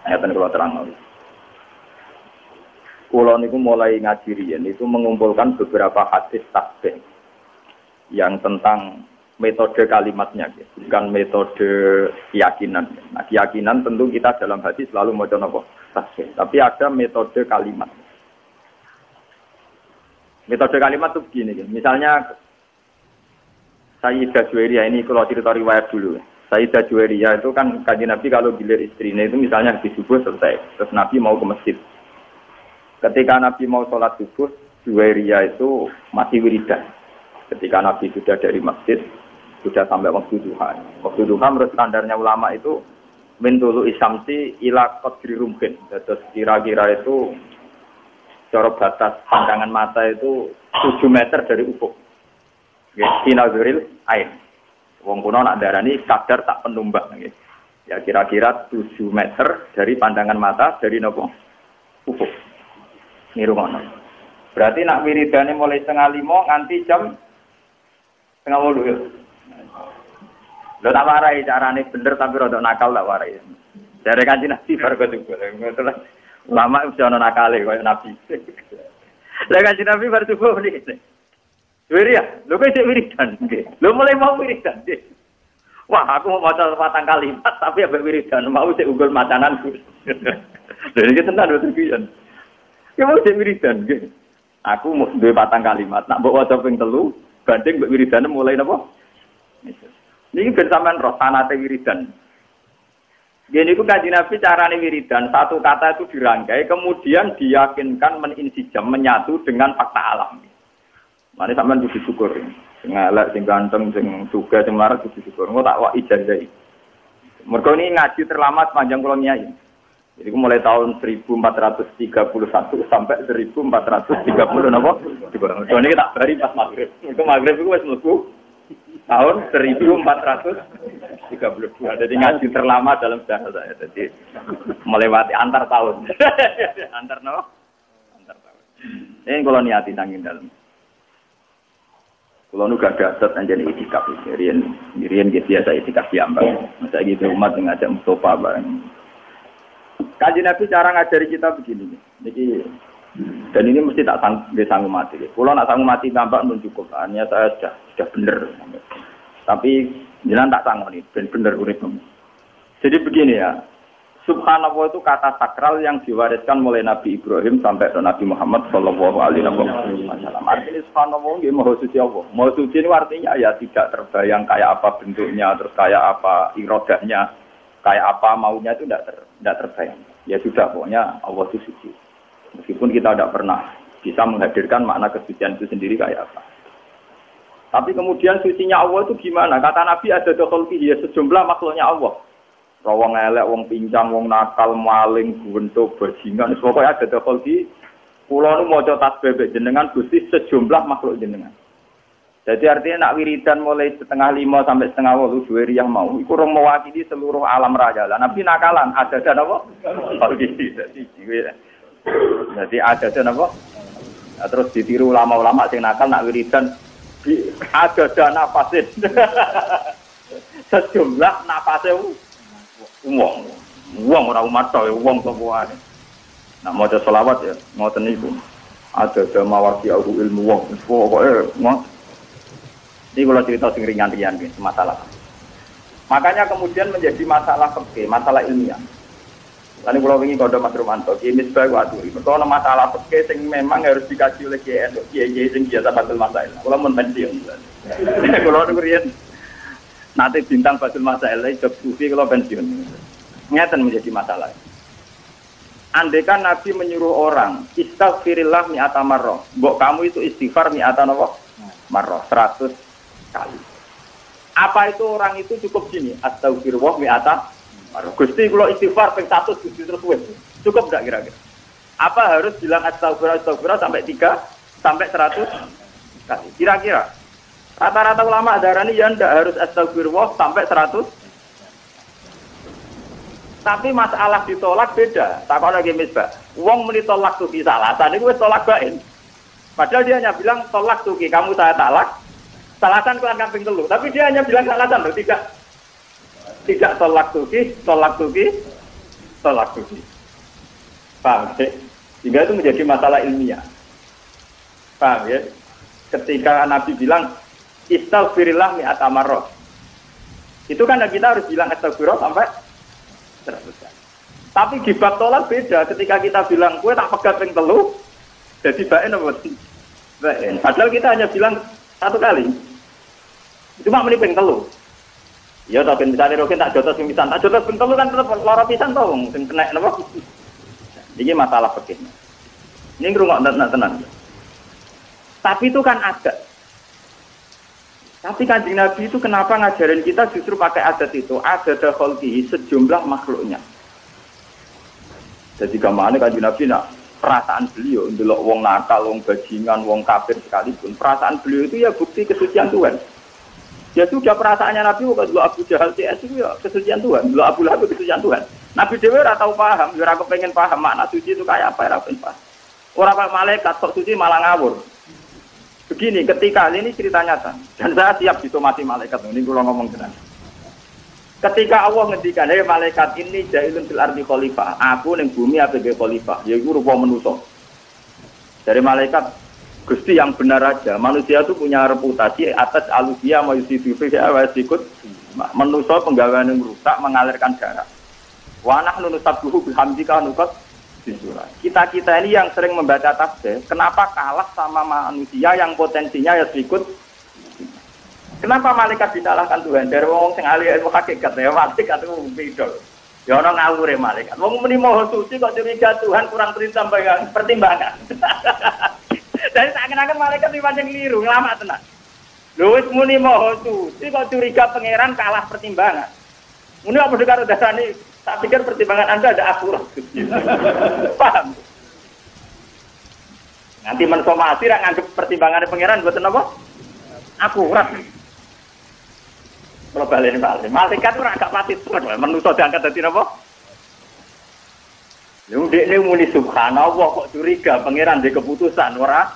Ngeten kula terang. Kula niku mulai ngaji riyen itu mengumpulkan beberapa hadis tasbih yang tentang metode kalimatnya, bukan metode keyakinan. Nah, keyakinan tentu kita dalam hadis selalu maca napa tasbih, tapi ada metode kalimat. Metode kalimat itu begini, misalnya Sayyidah Juwairiyah ini kalau cerita riwayat dulu. Sayyidah Juwairiyah itu kan Kanjeng Nabi kalau gilir istrinya itu misalnya di subuh selesai, terus Nabi mau ke masjid. Ketika Nabi mau sholat subuh, Juwairiyah itu masih wiridan. Ketika Nabi sudah dari masjid, sudah sampai waktu duha. Waktu duha menurut standarnya ulama itu min tulu isyamsi ila qadri rumhin. Terus kira-kira itu cara batas pandangan mata itu 7 meter dari ufuk. Sinazuril ain. Wong kuno nak darani kadar tak penumbak. Ya kira-kira 7 meter dari pandangan mata dari nopo ufuk. Nirumono. Berarti nak wiridane mulai 4:30 nganti jam 4:30 ya. Lho tak warai carane bener tapi rada nakal tak warai. Dari Kanjeng Nabi bar subuh. Lama wis ana nakale koyo Nabi. Lah Kanjeng Nabi bar subuh niki. Wiri ya, lho kok isih wiridan nggih. Lho mulai mau wiridan nggih. Wah, aku mau maca 4 kalimat tapi ambek wiridan mau sik unggul macanan. Lha iki tenan lho terbiyen. Ya mau sik wiridan nggih. Aku mau duwe 4 kalimat, nak mbok waca ping 3 banding mbek wiridane mulai napa? Niki ben sampean roh sanate wiridan. Gini ku Kanjeng Nabi carane wiridan, satu kata itu dirangkai kemudian diyakinkan meninsijam menyatu dengan fakta alam. Mane sampean kudu syukur. Sing elek, sing ganteng, sing sugih, sing larat kudu syukur. Engko tak wak ijazah. Mergo ini ngaji terlama sepanjang kula nyai. Jadi mulai tahun 1431 sampai 1430 napa? Mergo niki tak bari pas magrib. Mergo magrib iku wis mlebu tahun 1432. Jadi ngaji terlama dalam sejarah saya. Jadi melewati antar tahun. Antar napa? Antar tahun. Ini kalau niati nangin dalam. Kalau nu gak dapat anjani itikaf riyen gitu biasa itikaf diambang. Masa gitu umat ngajak Mustafa bareng. Kanjeng Nabi cara ngajari kita begini. Niki dan ini mesti tak sanggup mati. Kalau nak sanggup mati nampak pun cukup. Hanya saya sudah benar. Tapi jangan tak sanggup nih, benar urip. Jadi begini ya. Subhanallah itu kata sakral yang diwariskan mulai Nabi Ibrahim sampai ke Nabi Muhammad sallallahu alaihi wasallam. Artinya subhanallah nggih maha suci Allah. Maha suci ini artinya ya tidak terbayang kayak apa bentuknya, terus kayak apa irodahnya, kayak apa maunya itu tidak terbayang. Ya sudah pokoknya Allah itu suci. Meskipun kita tidak pernah bisa menghadirkan makna kesucian itu sendiri kayak apa. Tapi kemudian sucinya Allah itu gimana? Kata Nabi ada dokholki ya sejumlah makhluknya Allah. Wong elek, wong pincang, wong nakal, maling, bentuk, bajingan. Pokoknya ada dokholki. Kula nu maca tasbih jenengan Gusti sejumlah makhluk jenengan. Jadi artinya nak wiridan mulai 4:30 sampai 7:30 Juwairiyah mau. Iku rong mewakili seluruh alam raya. Lah Nabi nakalan ada apa? Jadi ada apa? Terus ditiru ulama-ulama sing nakal nak wiridan ada nafasin. Sejumlah nafase wong ora umat to wong semua. Nak maca selawat ya ngoten niku. Ada mawasi ilmu wong. Pokoke ini kalau cerita sing ringan-ringan masalah. Makanya kemudian menjadi masalah fikih, masalah ilmiah. Lalu kalau ingin kode Mas Romanto, ini sebagai aturi. Kalau masalah fikih yang memang harus dikaji oleh kiai sing biasa batul masail. Kalau mau pensiun, kalau kemudian nanti bintang batul masail, job sufi kalau pensiun, nyata menjadi masalah. Andaikan Nabi menyuruh orang istighfirillah mi'ata marrah, mbok kamu itu istighfar mi'ata marrah 100 kali. Apa itu orang itu cukup gini? Astagfirullah mi'ata marrah. Gusti kula istighfar ping 100 Gusti terus wis. Cukup enggak kira-kira? Apa harus bilang astagfirullah sampai 3 sampai 100 kali? Kira-kira rata-rata ulama darani ya ndak harus astagfirullah sampai 100. Tapi masalah ditolak beda. Takon lagi misbah. Wong muni tolak tuki salah. Tadi wis tolak bain. Padahal dia hanya bilang tolak tuki, kamu saya talak. Salahkan kelan kamping telu. Tapi dia hanya bilang salahkan loh, tidak tolak tuki. tolak uji. Paham ya? Sehingga itu menjadi masalah ilmiah. Paham ya? Ketika Nabi bilang istaghfirillah mi'ata marrah. Itu kan kita harus bilang astagfirullah sampai 100 kali. Tapi di bab tolak beda. Ketika kita bilang kowe tak pegat ping 3, jadi baen apa? Baen. Padahal kita hanya bilang 1 kali. Cuma meni ping 3. Ya tapi misalnya rokin tak jotos ping pisan, tak jotos ping 3 kan tetep lara pisan to wong sing kena napa? Ini masalah fikih. Ini ngrungokno tenan. Tapi itu kan ada. Tapi Kanjeng Nabi itu kenapa ngajarin kita justru pakai adat itu? Adat khalqihi sejumlah makhluknya. Jadi kemana Kanjeng Nabi nak perasaan beliau ndelok wong nakal, wong bajingan, wong kafir sekalipun, perasaan beliau itu ya bukti kesucian Tuhan. Ya sudah perasaannya Nabi waktu dulu Abu Jahal CS itu ya kesucian Tuhan, dulu Abu Lahab kesucian Tuhan. Nabi Dewi ora tahu paham, ora kepengen paham makna suci itu kayak apa, ora pengen paham. Orang malaikat sok suci malah ngawur. Begini, ketika ini cerita nyata, dan saya siap disomasi malaikat, ini kalau ngomong tenang. Ketika Allah ngendikan, hei malaikat ini jahilun fil ardi khalifah, aku ning bumi sebagai khalifah, yaitu rupa manusia. Dari malaikat Gusti yang benar aja, manusia itu punya reputasi atas alusia mayusidu fi'awasikut manusia penggawaan yang rusak mengalirkan darah. Wanah nunusabduhu bihamdika nukat disura. Kita ini yang sering membaca tasbih, kenapa kalah sama manusia yang potensinya ya sikut? Kenapa malaikat disalahkan Tuhan? Dari wong sing ahli ilmu hakikat ya malaikat itu beda. Ya ana ngawure malaikat. Wong muni maha suci kok curiga Tuhan kurang pertimbangan. Dari seakan-akan malaikat di pancen keliru, ngelamak tenan. Lho wis muni maha suci kok curiga pangeran kalah pertimbangan. Muni apa karo dasane? Tak pikir pertimbangan Anda ada akurat. Paham? Nanti mensomasi rak nganggep pertimbangan pangeran mboten apa? Akurat. Kalau balik malaikat ora gak pati temen, manusa diangkat dadi napa? Lha ndekne muni subhanallah kok curiga pangeran di keputusan ora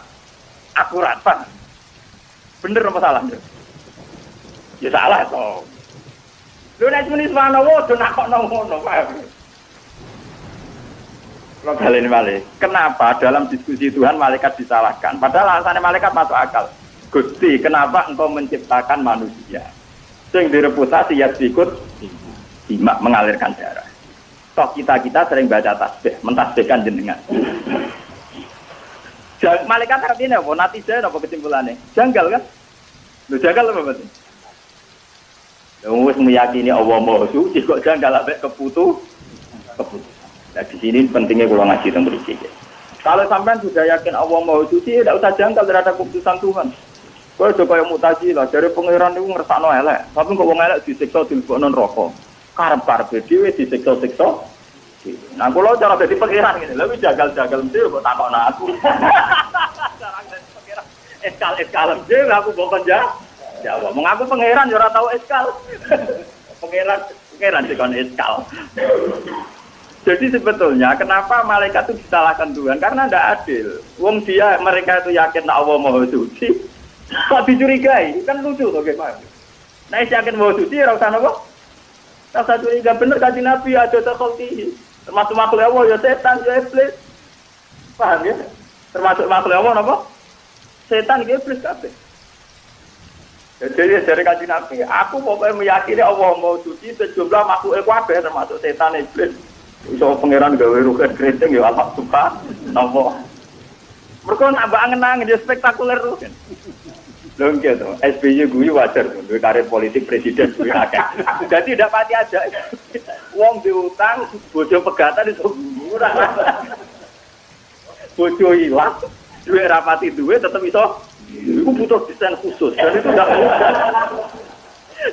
akurat, Pak. Bener apa salah? Ya salah to. Lho nek muni subhanallah do nakokno ngono, Pak. Kalau balik, kenapa dalam diskusi Tuhan malaikat disalahkan? Padahal alasannya malaikat masuk akal. Gusti, kenapa engkau menciptakan manusia? Sing direputasi ya ikut simak mengalirkan darah. Toh kita sering baca tasbih, mentasbihkan jenengan. Malaikat artinya apa? Natijah apa kesimpulannya? Janggal kan? Lu janggal apa berarti? Wis meyakini Allah Maha Suci kok janggal ambek keputusan. Nah di sini pentingnya kalau ngaji tentang mriki. Kalau sampean sudah yakin Allah Maha Suci, tidak usah janggal terhadap keputusan Tuhan. Kowe aja kaya Mu'tazilah, dari pangeran niku ngersakno elek. Tapi kok wong elek disiksa dilebokno neraka. Karep-karepe dhewe disiksa-siksa. Nah, kula cara dadi pangeran ngene. Lha wis jagal-jagal mesti kok takokno aku. Cara dadi pangeran eskal dhewe aku kok jawab. Mong aku pangeran ya ora tau eskal. Pangeran dikon eskal. Jadi sebetulnya kenapa malaikat itu disalahkan Tuhan? Karena tidak adil. Wong mereka itu yakin Allah Maha Suci. Kok dicurigai? Kan lucu tuh gimana? Nah, yakin mau suci, rasa apa? Rasa curiga bener kaji Nabi ada terkholti. Termasuk makhluk Allah ya setan ya iblis. Paham ya? Termasuk makhluk Allah apa? Setan ya iblis kabeh. Jadi dari kaji Nabi, aku pokoknya meyakini Allah mau suci sejumlah makhluk kabeh termasuk setan iblis. Iso pangeran gawe ruket keriting ya Allah subhanallah. Mereka nambah angen-angen dia spektakuler tuh. Belum gitu, SBY gue wajar tuh, karir politik presiden gue akeh. Jadi tidak pati aja. Wong diutang, bojo pegatan itu murah. Bojo hilang, duit rapati duit tetap iso. Itu butuh desain khusus, dan itu tidak mudah.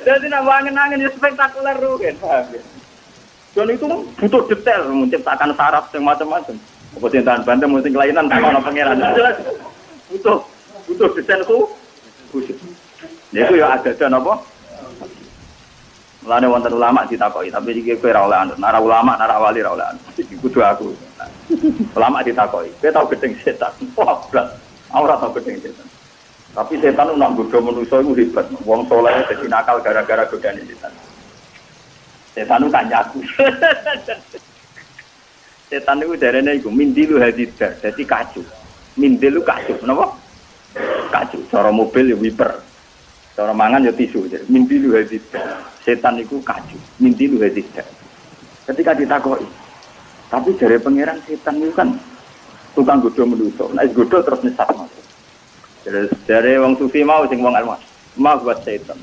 Jadi nambah angen-angen dia spektakuler tuh kan. Dan itu butuh detail, menciptakan saraf yang macam-macam. Apa cintaan banteng, mungkin kelainan, sama pangeran. Jelas butuh desain khusus. Ya itu ya ada dan apa? Mulane wonten ulama ditakoki, tapi iki kowe ora oleh anut. Nara ulama, nara wali ora oleh anut. Iki kudu aku. Ulama ditakoki, kowe tau gedeng setan. Wah, blas. Ora tau gedeng setan. Tapi setan nak godho manusa iku hebat. Wong saleh dadi nakal gara-gara godane setan. Setan kan nyaku. Setan itu darahnya itu mindilu hadidar, jadi kacu. Mindilu kacu, kenapa? Kacu. Cara mobil ya wiper, cara mangan ya tisu. Mindilu hadidar, setan itu kacu. Mindilu hadidar. Ketika ditakoi, tapi dari pangeran setan itu kan tukang godo menuso. Nah, godo terus nyesat masuk. Dari wong sufi mau, sing wong ilmu mau buat setan.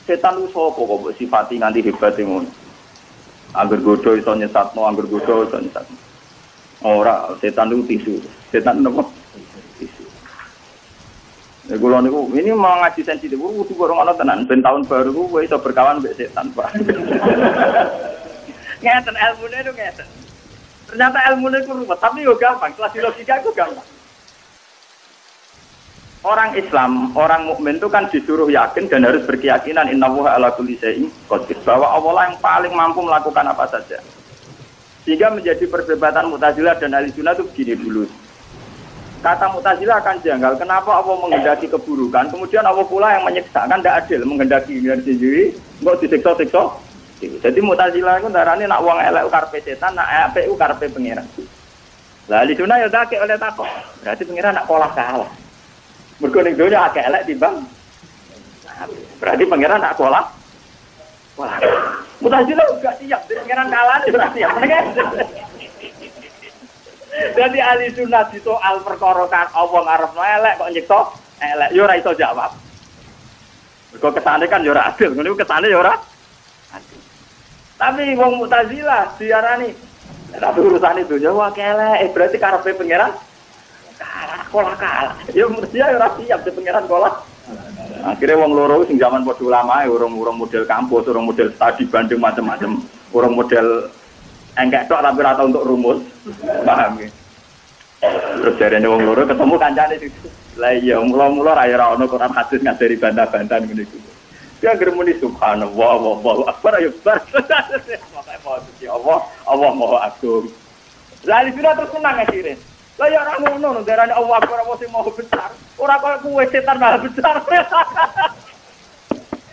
Setan itu sopo kok sifati nganti hebat ngono. Angger godo iso nyesatno, angger godo iso nyesatno. Ora, setan itu tisu. Setan napa? Tisu. Ya kula niku ini mau ngaji sensitif, kudu gorong ana tenan. Ben tahun baru ku iso berkawan mbek setan, Pak. Ngeten ilmune itu ngeten. Ternyata ilmune itu ruwet, tapi yo gampang, kelas logika itu gampang. Orang Islam, orang mukmin itu kan disuruh yakin dan harus berkeyakinan innallaha ala kulli syai'in qadir, bahwa Allah yang paling mampu melakukan apa saja. Sehingga menjadi perdebatan Mu'tazilah dan Ahlussunnah itu begini dulu. Kata Mu'tazilah akan janggal, kenapa Allah menghendaki keburukan, kemudian Allah pula yang menyiksa, kan tidak adil, menghendaki diri sendiri, enggak disiksa-siksa. Jadi Mu'tazilah itu darahnya nak wong elek karepe setan, nak apik karepe pangeran. Lah Ahlussunnah ya dake oleh takok, berarti pangeran nak kalah. Mergo ning donya akeh elek timbang. Berarti pangeran nak kalah. Wah. Mu'tazilah enggak siap, pangeran kalah berarti ya. Jadi ahli sunnah di soal perkara kan Allah ngarepno elek kok nyiksa elek yo ora iso jawab. Mergo kesane kan yo ora adil, ngono kesane yo ora adil. Tapi wong Mu'tazilah diarani tapi urusane donya wae elek, berarti karepe pangeran kalah. Ya mesti ya ora siap di pangeran kalah. Akhirnya wong loro sing zaman padha ulama urung model kampus, urung model studi banding macam-macam, urung model engkek tok tapi ora tau untuk rumus. Paham ya? Terus jarene wong loro ketemu kancane situ. Lah iya mula-mula ra ono Quran hadis ngajari bantah-bantahan ngene iki. Ya germuni subhanallah wallahu akbar ayo bar. Pokoke posisi Allah Maha Agung. Lah iki terus senang akhirnya. Lah ya ora ngono ndarane Allah Akbar apa sing mau besar. Ora kaya kuwe setan malah besar.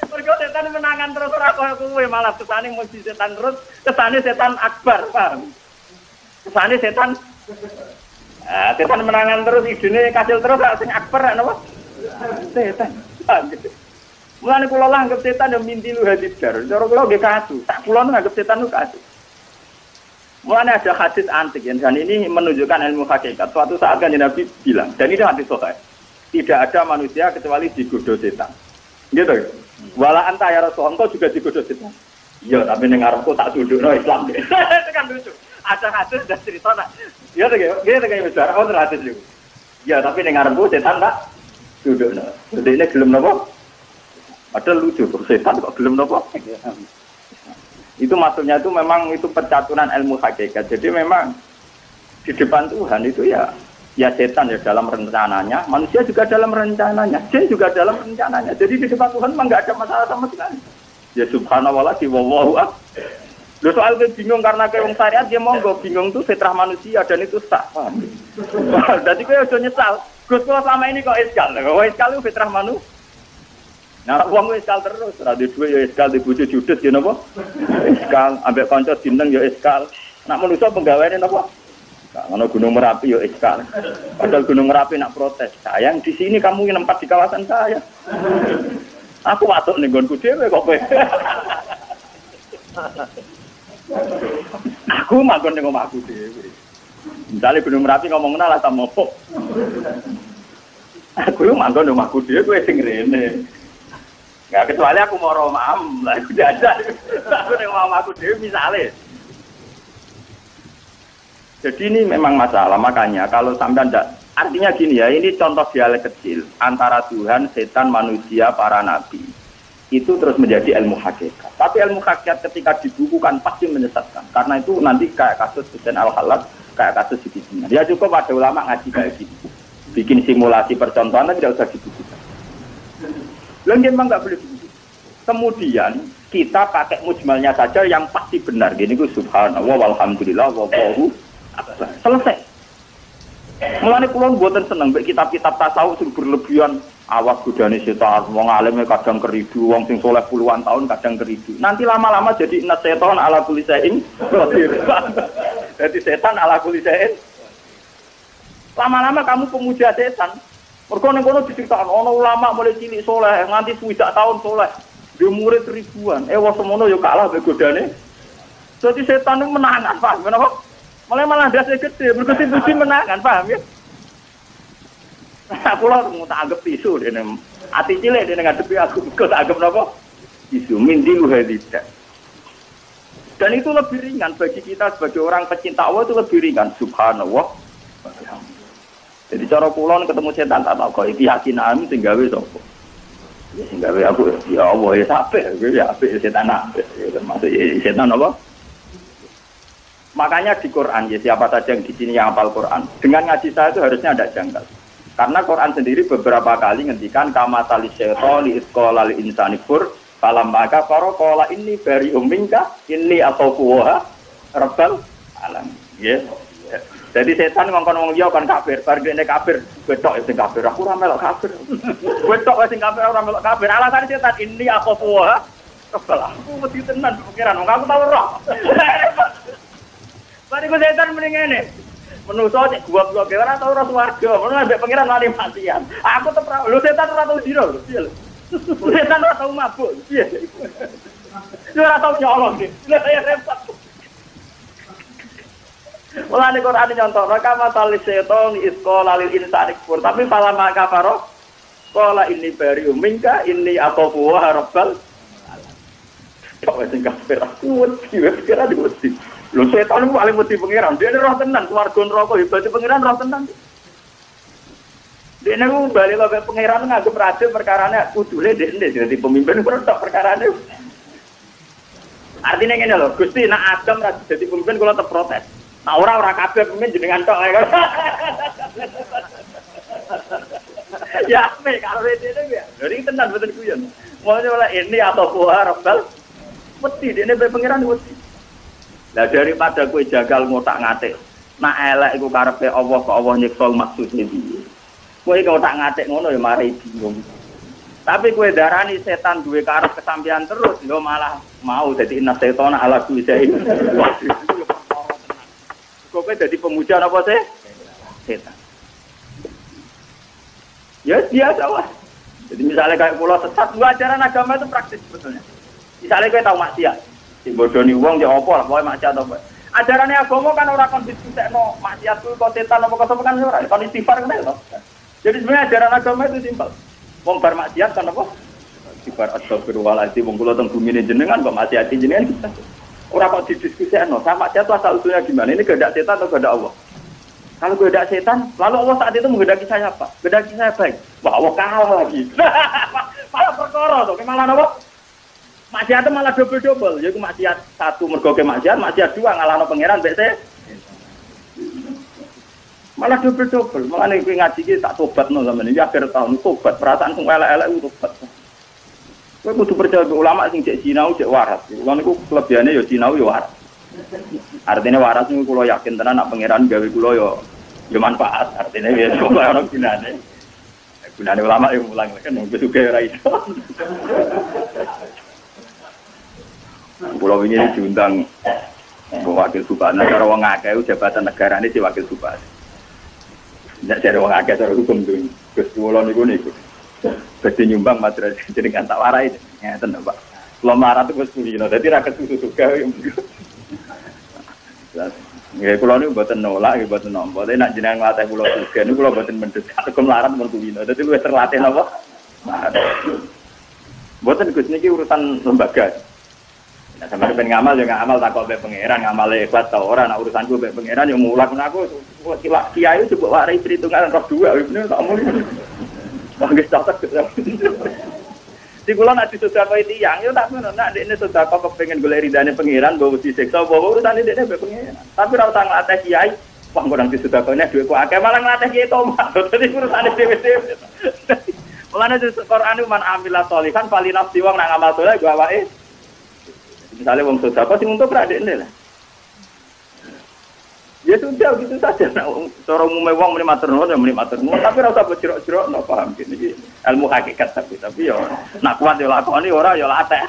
Mergo setan menangan terus ora kaya kuwe malah kesane muji setan terus, kesane setan akbar, paham? Kesane setan setan menangan terus idene kasil terus sing akbar napa? Setan. Mulane kula anggap setan yo mintilu hadidar. Cara kula nggih kasu. Tak kula nganggep setan ku kasu. Mulanya ada hadis antik dan ini menunjukkan ilmu hakikat. Suatu saat kan Nabi bilang, dan ini hadis sahih, tidak ada manusia kecuali digoda setan. Gitu. Wala anta ya Rasul, engkau juga digoda setan. Iya, tapi ning arepku tak dudukno Islam. Itu kan lucu. Ada hadis dan cerita nak. Iya to, gitu kayak bicara oh hadis itu. Iya, tapi ning arepku setan tak dudukno. Jadi ini gelem napa? Padahal lucu tuh setan kok gelem napa? Itu maksudnya itu memang itu percaturan ilmu hakikat. Jadi memang di depan Tuhan itu ya setan ya dalam rencananya, manusia juga dalam rencananya, jin juga dalam rencananya. Jadi di depan Tuhan memang nggak ada masalah sama sekali. Ya subhanallah lagi wallahu akbar. Lo soal bingung karena kayak wong syariat dia monggo bingung tuh fitrah manusia dan itu sah. Jadi kowe udah nyesal. Gus kula selama ini kok iskal. Kok iskal itu fitrah manusia. Nah, wong iskal terus, radio duwe ya iskal, di bojo judes ya napa? Iskal, ambek kanca dineng ya iskal. Nak manusa penggaweane napa? Ngono Gunung Merapi ya iskal. Padahal Gunung Merapi nak protes. Sayang di sini kamu nempat di kawasan saya. Aku watuk ning nggonku dhewe kok kowe. Aku manggon ning omahku dhewe. Misale Gunung Merapi ngomong lah sama opo. Aku manggon ning omahku dhewe kowe sing rene. Nggak kecuali aku mau romam, lah aku jajan. Aku nengok aku dewi misalnya. Jadi ini memang masalah, makanya kalau sampai tidak, artinya gini ya, ini contoh dialek kecil antara Tuhan, setan, manusia, para nabi. Itu terus menjadi ilmu hakikat. Tapi ilmu hakikat ketika dibukukan pasti menyesatkan. Karena itu nanti kayak kasus Husain Al-Khalad, kayak kasus di sini. Ya cukup ada ulama ngaji kayak gitu. Bikin simulasi percontohan tidak usah dibukukan. Lalu memang nggak boleh begitu. Kemudian kita pakai mujmalnya saja yang pasti benar. Gini gue subhanallah walhamdulillah wallahu akbar. Selesai. Mulane kula mboten seneng mek kitab-kitab tasawuf sing berlebihan awas godane setan, wong alim kadang keridu, wong sing soleh puluhan tahun kadang keridu. Nanti lama-lama jadi inna setan ala kulli syai'in qadir. Jadi setan ala kulisein. Lama-lama kamu pemuja setan. Mergo ning kono diceritakan ana ulama mulai cilik soleh nganti 20 tahun soleh. Dia murid ribuan. Wah semono yo kalah mbek godane. Jadi setan itu menangan, paham kenapa? Malah dasar gede, berkesi-kesi menangan, paham ya? Aku lah mau tak anggap isu dene. Ati cilik dene ngadepi aku tak anggap napa? Isu mindi luhadida. Dan itu lebih ringan bagi kita sebagai orang pecinta Allah itu lebih ringan. Subhanallah. Jadi cara kula ketemu setan tak tahu kok iki yakinan sing gawe sapa. Ya sing gawe aku ya Allah ya sampe ya apik setan apik. Ya termasuk setan apa? Makanya di Quran ya siapa saja yang di sini yang hafal Quran dengan ngaji saya itu harusnya ada janggal. Karena Quran sendiri beberapa kali ngendikan kama tali syaitani isqala lil insani fur falam maka qala inni bari'um minka inni aqafuha rabbal alam. Ya. Jadi setan ngongkon wong liya kan kafir, bar dene kafir, wetok sing kafir. Aku ora melok kafir. Wetok sing kafir ora melok kafir. Alasan setan inni aqafuha rabbal alam. Aku mesti tenan pikiran wong aku tau roh. Bari ku setan mending ngene. Menuso cek gua ora tau ora swarga, menawa ambek pangeran wani matian. Aku tetep lho setan ora tau dino lho, piye lho. Setan ora tau mabuk, piye. Ora tau nyolong iki. Lah ya repot. Mulane Quran nyontono kama talis setan isqala lil insani kufur, tapi fala maka faro qala inni bari'um minka inni aqafu wa rabbal alamin. Kok sing kafir aku kira wedi. Lho setan itu paling mesti pangeran, dia roh tenan, swarga neraka hebat pangeran roh tenan. Dene ku bali lho pangeran nganggep raja perkarane kudune dekne dadi pemimpin kok perkarane. Artinya ngene lho, Gusti nek Adam ra dadi pemimpin kula tetep protes. Nah ora kabeh pemimpin jenengan tok. Ya apik karo dene ya. Dari tenan mboten guyon. Mulane malah ini atau buah rabbal wedi dene be pangeran wedi. Lah daripada kowe jagal ngotak-ngatik. Nak elek iku karepe Allah kok Allah nyiksa maksude piye. Kowe ngotak-ngatik ngono ya mari bingung. Tapi kowe darani setan duwe karep kesampean terus yo malah mau dadi inna setana ala kulisain. Kowe dadi pemuja apa sih? Setan. Ya biasa lah. Jadi misalnya kayak pulau sesat, dua ajaran agama itu praktis sebetulnya. Misalnya kowe tau maksiat. Bodoni wong ya apa lah pokoke maksiat apa. Ajarane agama kan ora kon diskusekno maksiat kuwi kok setan apa kok kan ora kon istighfar kan to. Jadi sebenarnya ajaran agama itu simpel. Wong bar maksiat kan apa? Istighfar astagfirullahaladzim wong kula teng bumine jenengan kok maksiat jenengan kita. Ora kok didiskusekno sama maksiat itu asal usulnya gimana? Ini kehendak setan atau kehendak Allah? Kalau kehendak setan, lalu Allah saat itu menghendaki saya apa? Kehendaki saya baik. Wah, Allah kalah lagi. Malah perkara to, malah apa? Maksiat itu malah double-double, yaitu maksiat satu mergo ke maksiat dua ngalahno pangeran mbek malah double-double. Malah nek ngaji iki tak tobatno sampeyan iki akhir tahun tobat perasaan sing elek-elek tobat. Kowe kudu percaya ulama sing cek sinau cek waras. Wong niku kelebihane ya sinau ya waras. Artinya waras niku kula yakin tenan nak pangeran gawe kula ya manfaat. Artinya ya kula ono gunane. Gunane ulama yang mulang kan wong sugih ora iso. Pulau ini diundang wakil bupati. Cara wong akeh jabatan negara ini si wakil bupati. Nek cara wong akeh cara hukum tuh. Gus pulau niku. Dadi nyumbang madrasah jenengan tak warai. Ngeten Pak. Pulau Marat itu Gus Kulino. Dadi ra kesusu juga. Nggih pulau niku mboten nolak, nggih mboten nampa. Tapi nek jenengan nglatih pulau juga niku kula mboten mendesak. Hukum Marat mun Kulino. Dadi luwih terlatih napa? Mboten Gus niki urusan lembaga. Nah, sama dengan ngamal juga ngamal tak kau be pangeran ngamal ikhlas tau orang nak urusanku be pangeran yang mulak aku kiai coba warai perhitungan roh dua bener tak mau bagus catat di bulan nanti sudah kau tiang itu tak benar nak ini sudah kau kepengen gue ridane pangeran bawa disiksa bawa urusan ini dia be pangeran tapi rasa ngelatih kiai wah kurang di sudah kau ini dua kau akeh malah ngelatih kiai tomat jadi urusan ini dewe mulanya di Quran itu man amilah solihan falinaf siwang nak ngamal soleh gue wae. Misalnya wong sedekah sing untuk radekne lah. Ya sudah gitu saja. Cara umume wong muni matur nuwun ya muni matur nuwun, tapi ora usah bojrok-jrok no paham iki ilmu hakikat tapi ya nak kuat ya lakoni ora ya latih.